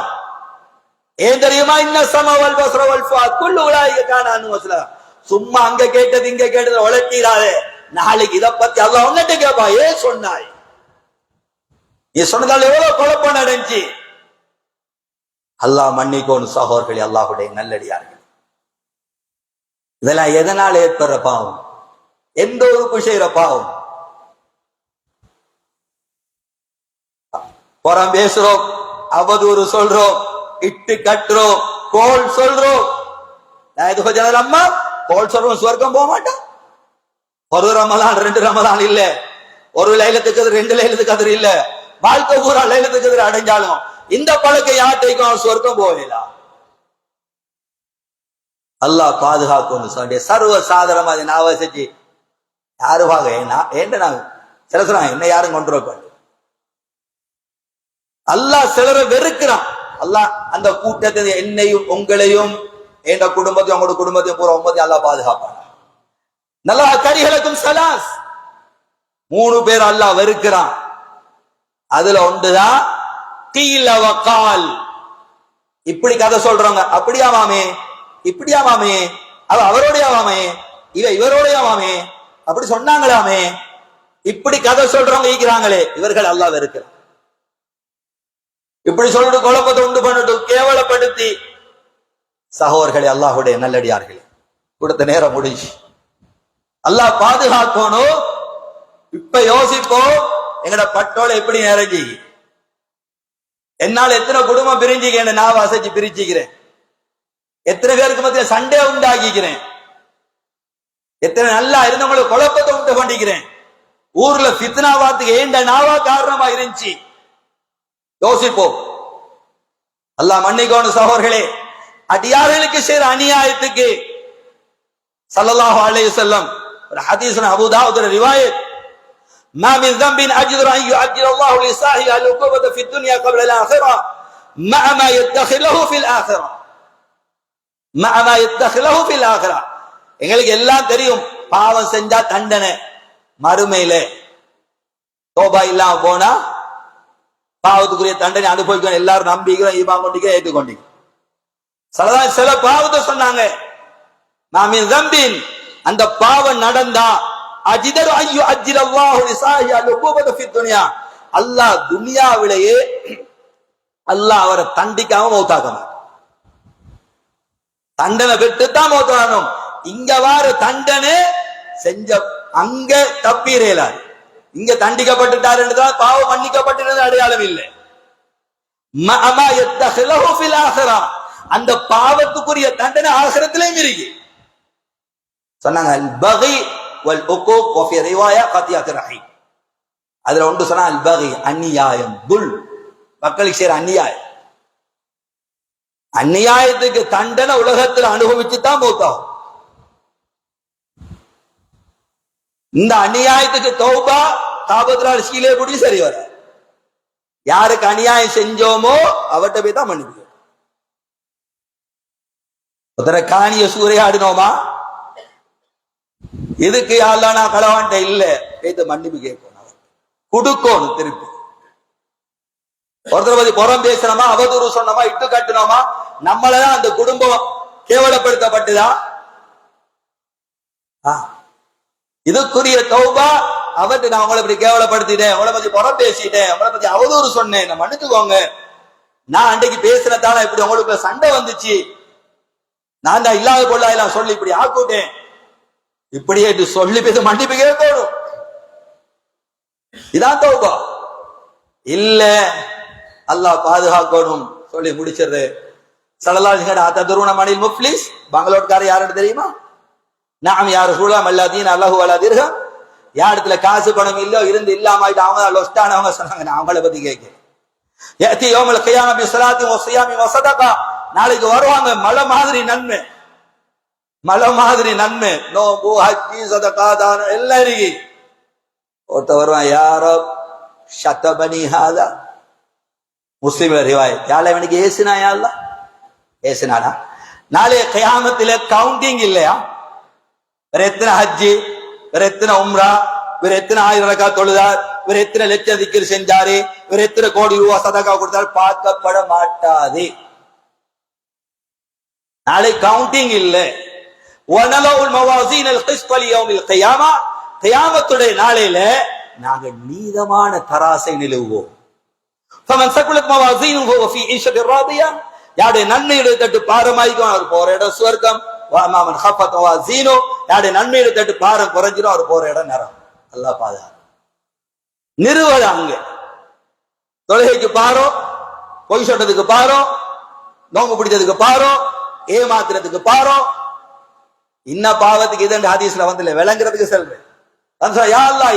ஏன் தெரியுமா, இன்ன ஸம்அ வல் பஸர வல் ஃபுஆத் குல்லு உலாயிக கான அன்ஹு மஸ்ஊலா. சும்மா அங்க கேட்டது இங்க கேட்டது உலட்டிடாதே. நாளைக்கு இதை பத்தி அல்லாஹ் உன்னிட்ட கேட்பா, ஏன் சொன்னாய், நீ சொன்னதால எவ்வளவு குழப்பம் நடந்துச்சு. அல்லாஹ் மன்னிக்கோணும் சகோதரர்களே, அல்லாஹ்வுடைய நல்லடியார்கள். இதெல்லாம் எதனால ஏற்படுற பாவம், எந்த ஒரு செய்யற பாவம். புறம் பேசுறோம், அவதூறு சொல்றோம், இட்டு கட்டுறோம், கோல் சொல்றோம். நான் இது கொஞ்சம் அம்மா கோல் சொல்றோம், சுவர்க்கம் போக மாட்டான். ஒரு ரமலான் 2 ரமலான் இல்ல, ஒரு லைலத்துக்கு 2 லைலத்துக்கு அது இல்ல, வாழ்க்கை பூரா லைலத்துக்கு அடைஞ்சாலும் இந்த பழக்கம் யார்ட்டைக்கும் சுவர்க்கம் போகலாம். அல்லாஹ் பாதுகாக்கணும். சர்வ சாதாரணமா அதை நான் வசிச்சு யாரு வாங்க ஏண்ட நாங்க சில சொல்றாங்க, என்ன யாரும் கொண்டு வர. அல்லாஹ் சிலரை வெறுக்கிறான். அல்லாஹ் அந்த கூட்டத்தை என்னையும் உங்களையும் என்ற குடும்பத்தையும் உங்களோட குடும்பத்தையும் பூரா உம்மத்தையும் அல்லாஹ் பாதுகாப்பான். நல்லா கரிகளுக்கும் சலாஸ் 3 பேர் அல்லாஹ் வெறுக்கிறான். அதுல ஒன்றுதான் கீல வகால். இப்படி கதை சொல்றாங்க, அப்படியாவாமே இப்படியாவாமே, அவ அவரோடையாவாமே, இவரோடையாவாமே, அப்படி சொன்னாங்களாமே, இப்படி கதை சொல்றவங்க ஈக்கிறாங்களே, இவர்கள் அல்லாஹ் வெறுக்கிறான். இப்படி சொல்லிட்டு குழப்பத்தை உண்டு பண்ணிட்டு கேவலப்படுத்தி. சகோதரர்களே, அல்லாஹ்வுடைய நல்லடியார்களே, கொடுத்த நேரம் முடிஞ்சு. அல்லாஹ் பாதுகாக்கணும். இப்ப யோசிப்போம், எங்கட பட்டோல எப்படி நிறைஞ்சி, என்னால் எத்தனை குடும்பம் பிரிஞ்சுக்கிறேன், நான் வசதி பிரிச்சுக்கிறேன், எத்தனை பேருக்கு மத்திய சண்டே உண்டாக்கிக்கிறேன், எத்தனை நல்லா இருந்தவங்களுக்கு குழப்பத்தை உண்டு பண்ணிக்கிறேன், ஊர்ல ஃபித்னாவாத்துக்கு ஏண்ட நாவா காரணமா இருந்துச்சு. யோசிப்போம். அல்லாஹ் மன்னிக்கோணும் சகோதரர்களே. அடியார்களுக்கு செய்ற அநியாயத்துக்கு ஸல்லல்லாஹு அலைஹி வஸல்லம் ஒரு ஹதீஸ் அபூ தாவூத் ரிவாயத், மா மின் ذنب اجدر ان يعجل الله لصاحبه العقوبة في الدنيا قبل الاخره مع ما يدخله في الاخره مع ما يدخله في الاخره. எங்களுக்கு எல்லாம் தெரியும், பாவம் செஞ்சா தண்டனை மறுமையில, தௌபா இல்லாம போனா பாவத்துக்குரிய தண்டனை அனுபவிக்கணும். எல்லாரும் நம்பிக்கிறோம், ஈமான் கொண்டிருக்க ஏற்றுக்கொண்டிருக்கோம். சில பாவத்தை சொன்னாங்க, மாமின் தம்பின், அந்த பாவம் நடந்தா அஜிதரு ஐயோ அஜில் அல்லாஹு லிசாஹி அல்-உகூபத ஃபி துன்யா, அல்லாஹ் துனியாவிலேயே அல்லாஹ் அவரை தண்டிக்காம மௌத்தாக்க மாட்டான். தண்டனை பெற்று தான் மௌத்தாகணும். இங்க வார தண்டனை செஞ்ச அங்க தப்பீரையிலார், இங்க தண்டிக்கப்பட்டுட்டார் என்றுதான் பாவம் மன்னிக்கப்பட்டிருந்த அடையாளம் இல்லை. மஅமா யத்தஹலஹு ஃபில் ஆখিরা, அந்த பாவத்துக்குரிய தண்டனை ஆகிரத்திலேயும் இருக்கு. சொன்னாங்க அல் பகி வல் உகூக் வ ஃபி ரிவாயா கத்தியத் ரஹீம். அதுல ஒன்று சொன்னா அல் பகி, அநியாயம், துல், மக்களுக்கு செய்யற அநியாயம். அநியாயத்துக்கு தண்டனை உலகத்தில் அனுபவிச்சு தான் மௌத்தாகும். இந்த அநியாயத்துக்கு தௌபா தாபத்ரா ரிஸ்கிலே கூடி சரி வர. யாருக்கு அநியாயம் செஞ்சோமோ அவட்ட போய் தான் மன்னிப்பு. ஒருத்தர காணிய சூறையாடினோமா, இதுக்கு யாரெல்லாம் நான் களவாண்ட இல்ல பேத்து மன்னிப்பு கேட்கணும், கொடுக்கணும் திருப்பி. ஒருத்தர பத்தி புறம் பேசணுமா, அவதூறு சொன்னோமா, இட்டு கட்டணுமா, நம்மளதான் அந்த குடும்பம் கேவலப்படுத்தப்பட்டுதா? இதுக்குரிய தௌபா. அவர்கிட்ட நான் உங்களை பத்தி கேவலப்படுத்திட்டேன், உங்களை பத்தி புறம் பேசிட்டேன், உங்களை பத்தி அவதூறு சொன்னேன், நான் மன்னிச்சுக்கோங்க. நான் அன்றைக்கு பேசினதால இப்படி உங்களுக்கு சண்டை வந்துச்சு, நான் தான் இல்லாத பொருளாயெல்லாம் சொல்லி இப்படி ஆக்கூட்டேன், இப்படியே சொல்லி பேச மன்னிப்பு கேட்கணும். இதான் தௌபா. இல்ல அல்லாஹ் பாதுகாக்கணும் சொல்லி முடிச்சிருது. ஸல்லல்லாஹு அலைஹி வஸல்லம் ததுருன மனில் முஃப்லிஸ், பங்களோட்காரர் யாருன்னு தெரியுமா? நாம் யா ரசூலுல்லாஹ் மல்லாதீன் அல்லாஹு வலா திர்ஹம். யார் இடத்துல காசு பணம் இல்லோ இருந்து இல்லாம ஆயிட்டு அவங்க லொஸ்டானவங்க சொன்னாங்க. நான் அவங்கள பத்தி கேட்க யஅதி யௌமல் கியாம பி ஸலாத்தி வ ஸியாமி வ ஸதகா. நாளைக்கு வருவாங்க மலை மாதிரி நன்மை, மலை மாதிரி நன்மை, நோம்பு ஹஜ்ஜி சதகா தானம் எல்லாம் இருக்கு. ஒருத்த வருவான், யா ரப் ஷதபனி ஹாதா. முஸ்லிம் ரிவாயத், யால இவனுக்கு ஏசினா, யா அல்லாஹ் ஏசினானா. நாளைய கியாமத்தில கவுண்டிங் இல்லையா? வேற எத்தனை ஹஜ்ஜி, வேற எத்தனை உம்ரா, வேற எத்தனை 1000 ரக்காத் தொழுதார், வேற எத்தனை லட்சம் திக்ர் செஞ்சாரு, வேற எத்தனை கோடி ரூபாய் சதகா கொடுத்தார், பார்க்கப்பட மாட்டாது. நாளை கவுண்டிங் இல்ல. வனலவுல் மவாசீனல் கிஸ்த் லியௌமில் கியாமா. கியாமத்துடைய நாளையில நாங்க நீதமான தராசை நிலுவுவோம். ஃபமன் ஸகுலத் மவாசீனுஹு ஃபஹுவ ஃபீ ஈஷத்திர் ராதியா. யாருடைய நன்மையுடைய தட்டு பாரமாயிக்கும், அவர் போற இடம் சுவர்க்கம். வஅமாமன் ஹஃபத் மவாசீனு, யாருடைய நன்மையுடைய தட்டு பாரம் குறைஞ்சிரும், அவர் போற இடம் நரகம். அல்லாஹ் பாதுகாப்பு. நிறுவன அங்க தொழுகைக்கு பாரோ, பொய் சொல்றதுக்கு பாரோ, நோம்பு பிடிச்சதுக்கு பாரோ, ஏமாத்துறதுக்கு பாரோ, இன்ன பாவத்துக்கு இது ஹதீஸ்ல வந்து விளங்குறதுக்கு சொல்றேன். யா அல்லாஹ்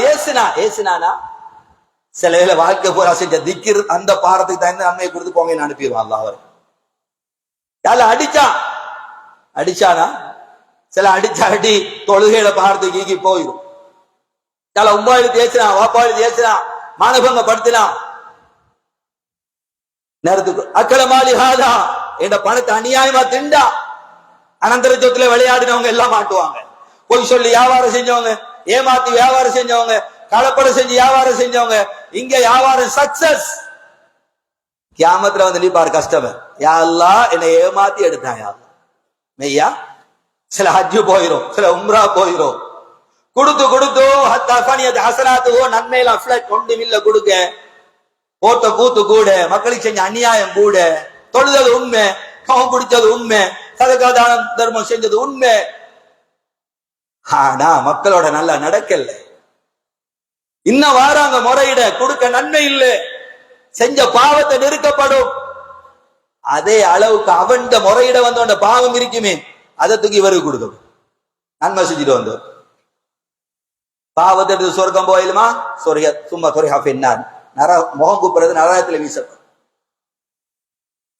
ஏசினானா சில வேளை வாழ்க்கை பூரா செஞ்ச திக்கிர் அந்த பாரத்துக்கு தகுந்த நன்மையை கொடுத்து போங்க அனுப்பிடுவான் அல்லாஹ். அவர் யால அடிச்சானா சில அடி தொழுகையில பாரத்துக்கு ஈகி போயிடும். யால உம்மா எழுதி ஏசினா, வாப்பா எழுதி ஏசினா, மானபங்க படுத்தினா, நேரத்துக்கு அக்கலமாலி ஹாதா என்ற பணத்தை அநியாயமா திண்டா, அனந்தர சொத்துல விளையாடினவங்க எல்லாம் மாட்டுவாங்க. பொய் சொல்லி வியாபாரம் செஞ்சவங்க, ஏமாத்தி வியாபாரம் செஞ்சவங்க, கலப்படம் செஞ்சு வியாபாரம் செஞ்சவங்க, இங்க வியாபாரம் சக்சஸ். கியாமத்துல வந்து நிப்பார் கஸ்டமர், யா அல்லாஹ் என்னை ஏமாத்தி எடுத்தான், யா அல்லாஹ் மெய்யா. சில ஹஜ்ஜு போயிரும், சில உம்ரா போயிரும். கொடுத்து ஹத்தா ஃபனியத் ஹஸனாத்துஹு, நன்மையெல்லாம் ஃப்ளட் கொண்டு மில்ல கொடுக்க, போட்ட கூத்து கூட, மக்களுக்கு செஞ்ச அநியாயம் கூட, தொழுதது உண்மை, கவம் பிடிச்சது உண்மை, சதகா தானம் தர்மம் செஞ்சது உண்மை. ஆனா மக்களோட நல்லா நடக்கல. இன்னும் வாராங்க முறையிட, கொடுக்க நன்மை இல்லை, செஞ்ச பாவத்தை நெருக்கப்படும். அதே அளவுக்கு அவன் முறையிட வந்தோட பாவம் இருக்குமே, அதை தூக்கி இவருக்கு கொடுக்கும். நன்மை செஞ்சுட்டு வந்தோம், பாவத்தை எடுத்து சொர்க்கம் போயிலுமா, சொர்க்க சும்மா சொர்க்கா பின்னான் நர முகம் கூப்பிடுறது நரகத்துல வீசப்படும்.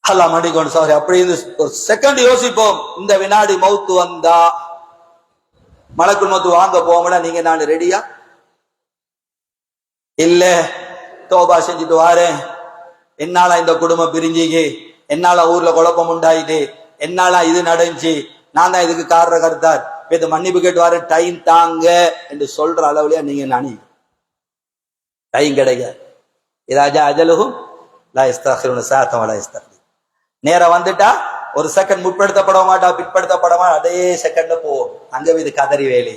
அல்லாஹ் மன்னிக்கணும் சாரி. அப்படி ஒரு செகண்ட் யோசிப்போம், இந்த வினாடி மௌத்து வந்தா மலக்குள் மௌத்து வாங்க போவோம்னா நீங்க நான் ரெடியா? இல்ல தௌபா செஞ்சுட்டு வாரேன், என்னால இந்த குடும்பம் பிரிஞ்சிக்கு, என்னால ஊர்ல குழப்பம் உண்டாயிட்டு, என்னால இது நடந்துச்சு, நான் தான் இதுக்கு காரண கருத்தார், இது மன்னிப்பு கேட்டு வாரு, டைம் தாங்க என்று சொல்ற அளவுலயா நீங்க நானி டைம் கிடைக்க. இதாஜா அஜலுகும் லா யஸ்தகிருன சாத்தம் வலா யஸ்தக்திர். நேரம் வந்துட்டா ஒரு செகண்ட் முற்படுத்தப்பட மாட்டா, பிற்படுத்தப்பட மாட்டா, அதே செகண்ட்ல போவோம். அங்க வீது கதறி வேலை,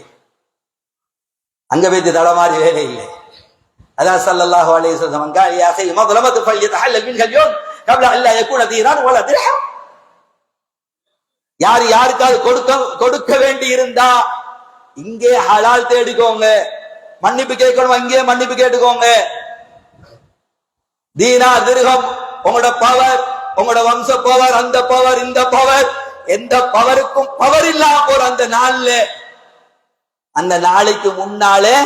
அங்க வீது தடமாறி வேலை இல்லை. அதான் ஸல்லல்லாஹு அலைஹி வஸல்லம் قال يا اخي مظلمه فليتحلل منها اليوم قبل ان لا يكون دينار ولا درهم. யார் யாருக்காவது கொடுக்க வேண்டி இருந்தா இங்கே ஹலால் தேடிக்கோங்க, மன்னிப்பு கேட்கணும் அங்கே மன்னிப்பு கேட்டுக்கோங்க. தீனா திர்ஹம் உங்களோட பவர், உங்களோட வம்ச பவர், அந்த பவர் இந்த பவர், எந்த பவருக்கும் பவர் இல்லாம போற அந்த நாள்ல, அந்த நாளைக்கு முன்னாலே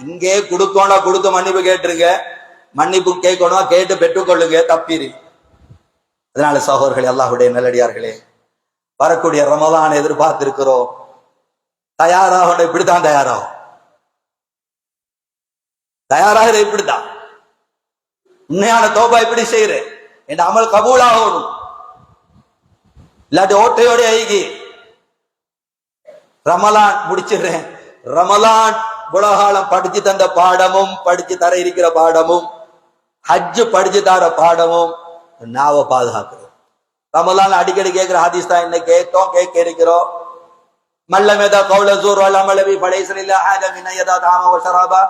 இங்கே கொடுக்கணும், கொடுத்து மன்னிப்பு கேட்டுருங்க, மன்னிப்பு கேட்கணும், கேட்டு பெற்றுக்கொள்ளுங்க, தப்பிரி. அதனால சகோதரர்களே, அல்லாஹ்வுடைய நல்லடியார்களே, வரக்கூடிய ரமலான் எதிர்பார்த்திருக்கிறோம். தயாராகணும். இப்படித்தான் தயாராகும், தயாராக இப்படித்தான். உண்மையான தௌபா இப்படி செய்யறேன் என் அமல் கபூலாகணும், இல்லாட்டி ஓட்டையோட ஐகி ரமலான் முடிச்சிடுறேன். ரமலான் உலகாலம் படிச்சு தந்த பாடமும் படிச்சு தர இருக்கிற பாடமும் ஹஜ்ஜு படிச்சு தர பாடமும் நாவை பாதுகாக்கிறோம். ரமலான் அடிக்கடி கேட்கிற ஹதீஸ் தான் என்ன கேட்டோம், கேட்க இருக்கிறோம். மல்லமேதா கௌல ஜூர் வல் அமலபி ஃபலைஸலில்லா ஹாஜா மின் யதா தாம வ ஷராபா.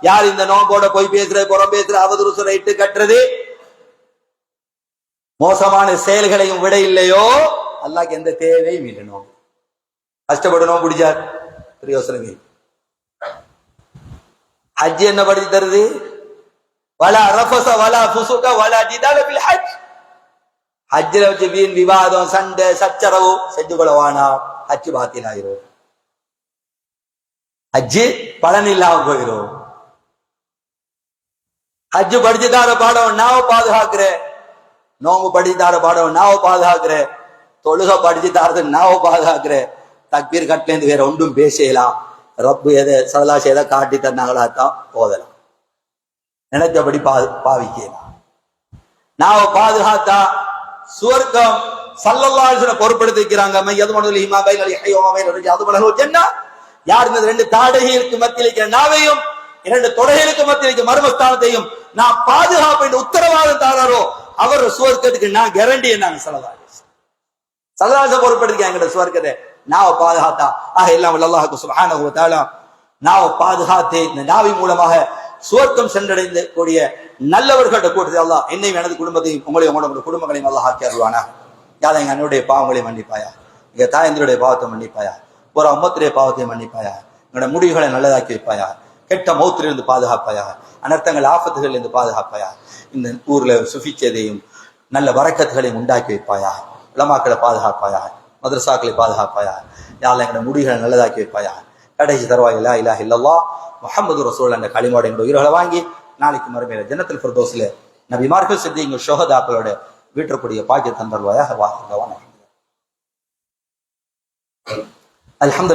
யார் இந்த நோம்போட போய் பேசுற, புறம் பேசுற, அவதூறு சொல்ற, இட்டு கட்டுறது, மோசமான செயல்களையும் விட இல்லையோ அல்லாஹ்க்கு எந்த தேவையும் இல்லை. நோம்பு கஷ்டப்படணும் பிடிச்சார் பிரயோசனமே. ஹஜ் என்ன படிச்சு தருது? வலா ரஃபஸ வலா ஃபுசுக வலா ஜிதால பில் ஹஜ். ஹஜ்ல வச்சு வீண் விவாதம், சண்டை, சச்சரவு செஞ்சு கொள்ளவானா, ஹஜ் பாத்தில் ஆயிரும், ஹஜ் பலன் இல்லாம போயிரும். ஹஜ் படிச்சு தார பாடம் நாவ பாதுகாக்கிற, நோம்பு படிச்சு தார பாடம் நாவ பாதுகாக்கிற, தொழுக படிச்சு தாரது நாவ பாதுகாக்கிற, தக்பீர் கட்டிலேருந்து வேற ஒன்றும் பேசலாம். ரப்பு எதை சதலாசி எதை காட்டி தந்தாங்களா தான் போதலாம், நினைச்சபடி பாவிக்கலாம். நாவ பாதுகாத்தா சுவர்க்கம் ஸல்லல்லாஹு அலைஹி வஸல்லம் பொறுப்படுத்திக்கிறாங்க. யார் இந்த ரெண்டு தாடைகளுக்கு மத்தியில் இருக்கிற நாவையும் இரண்டு தொடைகளுக்கு மத்தியில் இருக்கிற மர்மஸ்தானத்தையும் நான் பாதுகாப்பு உத்தரவாதம் தாராரோ அவர் சுவர்க்கத்துக்கு நான் கேரண்டி என்னாங்க சல்லல்லாஹு பொறுப்படுத்திக்க சுவர்க்கத்தை நாவ பாதுகாத்தா. ஆக எல்லாம் அல்லாஹ் சுப்ஹானஹு வ தஆலா நாவ பாதுகாத்து இந்த நாவி மூலமாக சுவர்க்கம் சென்றடைந்த கூடிய நல்லவர்களோட கூட்டத்தை அல்லாஹ் என்னையும் எனது குடும்பத்தையும் உங்களையும் உங்களோட குடும்பங்களையும் அல்லாஹ் ஆக்கி அருள்வானா. யாரை எங்க அண்ணனுடைய பாவங்களை மன்னிப்பாயா, எங்க தாயந்தருடைய பாவத்தை மன்னிப்பாயா, ஒரு அம்மத்துடைய பாவத்தை மன்னிப்பாயா, எங்களோட முடிவுகளை நல்லதாக்கி வைப்பாயா, கெட்ட மௌத்திலிருந்து பாதுகாப்பாயா, அனர்த்தங்கள் ஆபத்துகள் இருந்து பாதுகாப்பாயா, இந்த ஊர்ல சுபிச்சதையும் நல்ல வரக்கத்துகளையும் உண்டாக்கி வைப்பாயா, உலமாக்களை பாதுகாப்பாயா, மதரசாக்களை பாதுகாப்பாயா, யாரை எங்களோட முடிவுகளை நல்லதாக்கி வைப்பாயா. கடைசி தருவாய் லா இலாஹ இல்லல்லாஹ் முஹம்மது ரசூலுல்லாஹ் என்ற கலிமாவோட எங்களோட உயிர்களை வாங்கி நாளைக்கு மறுமையில ஜன்னத்துல் ஃபிர்தௌஸ்ல நபிமார்கள் சித்திகள் ஷுஹதாக்களோட வீட்டக்கூடிய பாக்கிய தந்தருவாயாக. அல்ஹம்துலில்லாஹ்.